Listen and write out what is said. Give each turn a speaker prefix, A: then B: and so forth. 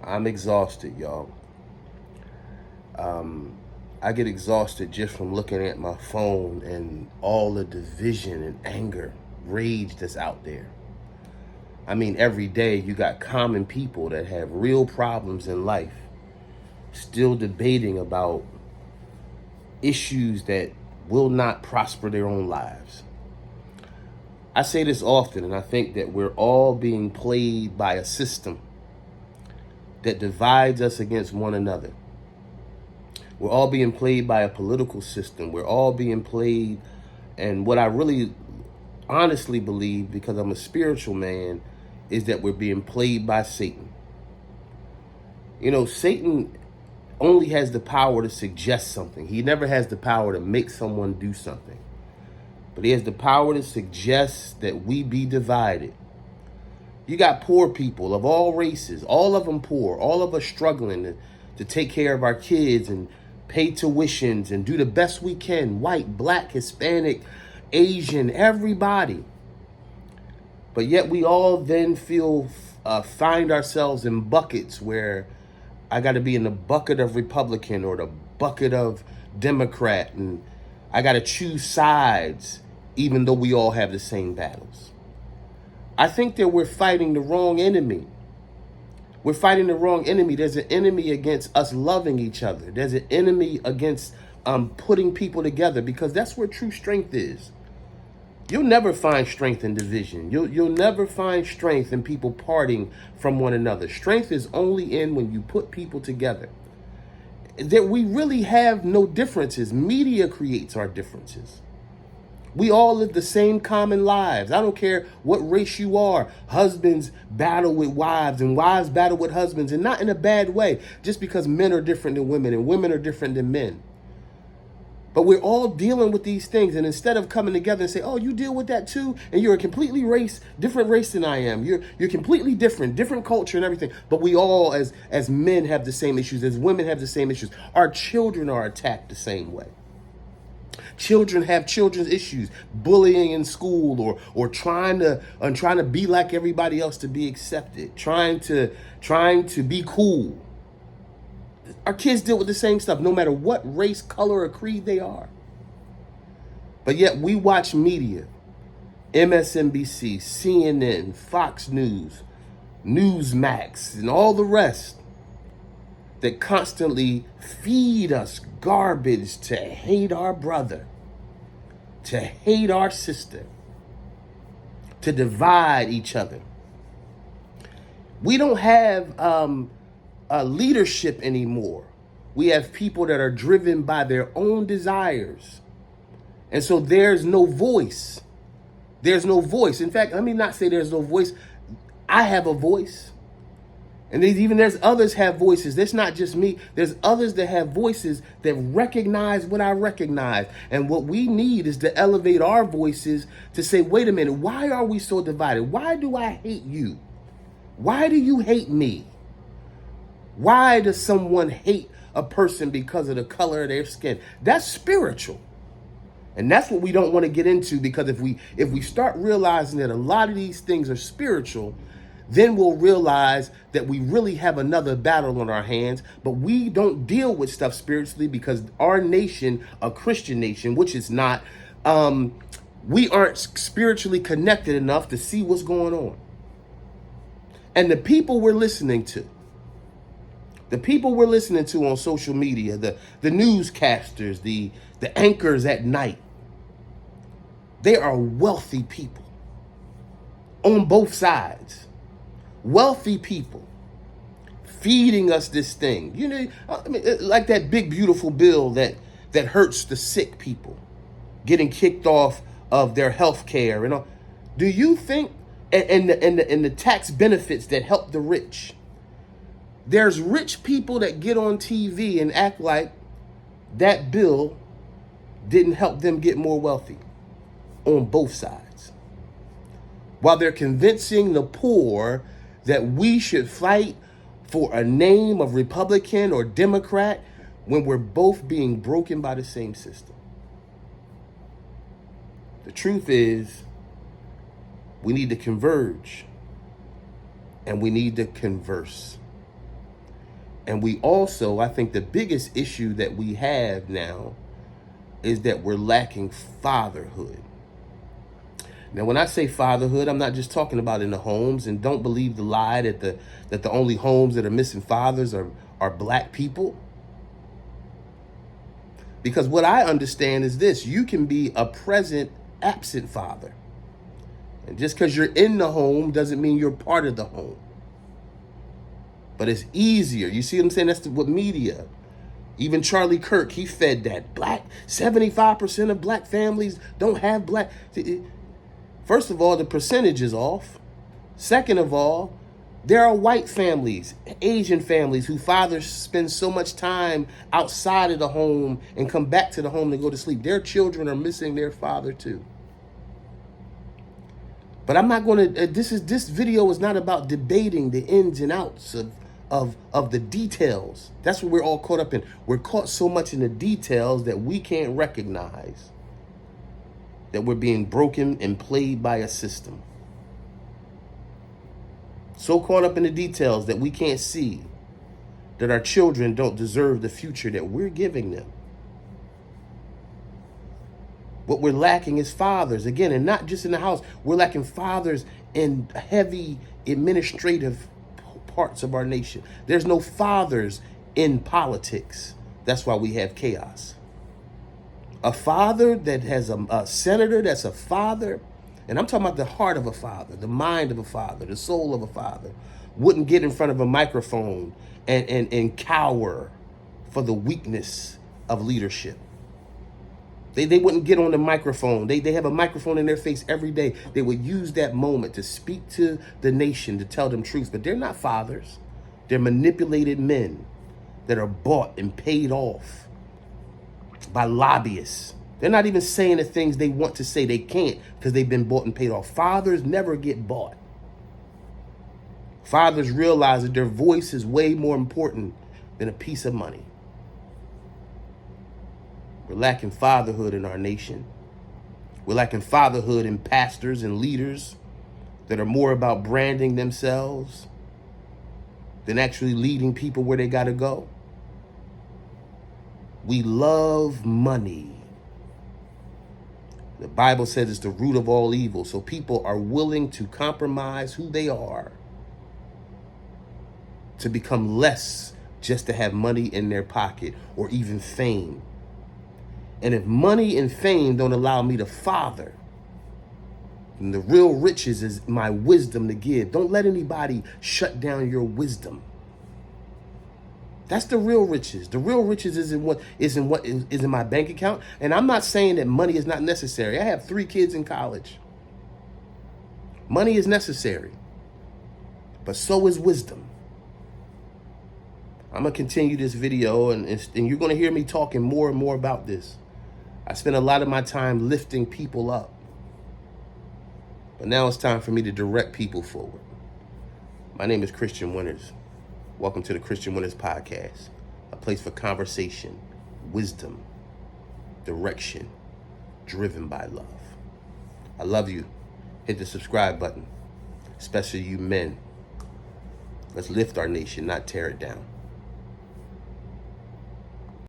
A: I'm exhausted, y'all. I get exhausted just from looking at my phone and all the division and anger, rage that's out there. I mean, every day you got common people that have real problems in life still debating about issues that will not prosper their own lives. I say this often, and I think that we're all being played by a system that divides us against one another. We're all being played by a political system. We're all being played, and what I really honestly believe, because I'm a spiritual man, is that we're being played by Satan. You know, Satan only has the power to suggest something. He never has the power to make someone do something. But he has the power to suggest that we be divided. You got poor people of all races, all of them poor, all of us struggling to take care of our kids and pay tuitions and do the best we can. White, black, Hispanic, Asian, everybody. But yet we all then find ourselves in buckets where I got to be in the bucket of Republican or the bucket of Democrat, and I got to choose sides even though we all have the same battles. I think that we're fighting the wrong enemy. We're fighting the wrong enemy. There's an enemy against us loving each other. There's an enemy against putting people together, because that's where true strength is. You'll never find strength in division. You'll never find strength in people parting from one another. Strength is only in when you put people together. That we really have no differences. Media creates our differences. We all live the same common lives. I don't care what race you are. Husbands battle with wives and wives battle with husbands, and not in a bad way, just because men are different than women and women are different than men. But we're all dealing with these things, and instead of coming together and say, "Oh, you deal with that too, and you're a completely different race than I am. You're completely different culture and everything." But we all, as men, have the same issues. As women, have the same issues. Our children are attacked the same way. Children have children's issues, bullying in school, or trying to be like everybody else to be accepted, trying to be cool. Our kids deal with the same stuff, no matter what race, color, or creed they are. But yet we watch media, MSNBC, CNN, Fox News, Newsmax, and all the rest that constantly feed us garbage to hate our brother, to hate our sister, to divide each other. We don't have leadership anymore. We have people that are driven by their own desires. And so there's no voice. There's no voice. In fact, let me not say there's no voice. I have a voice. And there's others have voices. That's not just me. There's others that have voices that recognize what I recognize. And what we need is to elevate our voices to say, wait a minute, why are we so divided? Why do I hate you? Why do you hate me? Why does someone hate a person because of the color of their skin? That's spiritual. And that's what we don't want to get into, because if we start realizing that a lot of these things are spiritual, then we'll realize that we really have another battle on our hands. But we don't deal with stuff spiritually because our nation, a Christian nation, which is not, we aren't spiritually connected enough to see what's going on. And the people we're listening to on social media, the newscasters, the anchors at night, they are wealthy people on both sides. Wealthy people feeding us this thing. You know, I mean, like that big, beautiful bill that hurts the sick people getting kicked off of their health care and all. Do you think, and the tax benefits that help the rich? There's rich people that get on TV and act like that bill didn't help them get more wealthy on both sides, while they're convincing the poor that we should fight for a name of Republican or Democrat when we're both being broken by the same system. The truth is, we need to converge and we need to converse. And we also, I think the biggest issue that we have now is that we're lacking fatherhood. Now, when I say fatherhood, I'm not just talking about in the homes, and don't believe the lie that the only homes that are missing fathers are black people. Because what I understand is this: you can be a present, absent father. And just because you're in the home doesn't mean you're part of the home. But it's easier. You see what I'm saying? That's what media. Even Charlie Kirk, he fed that. 75% of black families don't have black. First of all, the percentage is off. Second of all, there are white families, Asian families, whose fathers spend so much time outside of the home and come back to the home to go to sleep. Their children are missing their father too. But I'm not going to, this video is not about debating the ins and outs of the details. That's what we're all caught up in. We're caught so much in the details that we can't recognize that we're being broken and played by a system. So caught up in the details that we can't see that our children don't deserve the future that we're giving them. What we're lacking is fathers, again, and not just in the house. We're lacking fathers in heavy administrative parts of our nation. There's no fathers in politics. That's why we have chaos. A father that has a senator that's a father, and I'm talking about the heart of a father, the mind of a father, the soul of a father, wouldn't get in front of a microphone and cower for the weakness of leadership. They wouldn't get on the microphone. They have a microphone in their face every day. They would use that moment to speak to the nation, to tell them truth. But they're not fathers. They're manipulated men that are bought and paid off by lobbyists. They're not even saying the things they want to say. They can't because they've been bought and paid off. Fathers never get bought. Fathers realize that their voice is way more important than a piece of money. We're lacking fatherhood in our nation. We're lacking fatherhood in pastors and leaders that are more about branding themselves than actually leading people where they got to go. We love money. The Bible says it's the root of all evil. So people are willing to compromise who they are to become less just to have money in their pocket or even fame. And if money and fame don't allow me to father, then the real riches is my wisdom to give. Don't let anybody shut down your wisdom. That's the real riches. The real riches is in my bank account. And I'm not saying that money is not necessary. I have 3 kids in college. Money is necessary, but so is wisdom. I'm gonna continue this video, and you're gonna hear me talking more and more about this. I spend a lot of my time lifting people up, but now it's time for me to direct people forward. My name is Christian Winters. Welcome to the Christian Winters Podcast, a place for conversation, wisdom, direction, driven by love. I love you. Hit the subscribe button, especially you men. Let's lift our nation, not tear it down.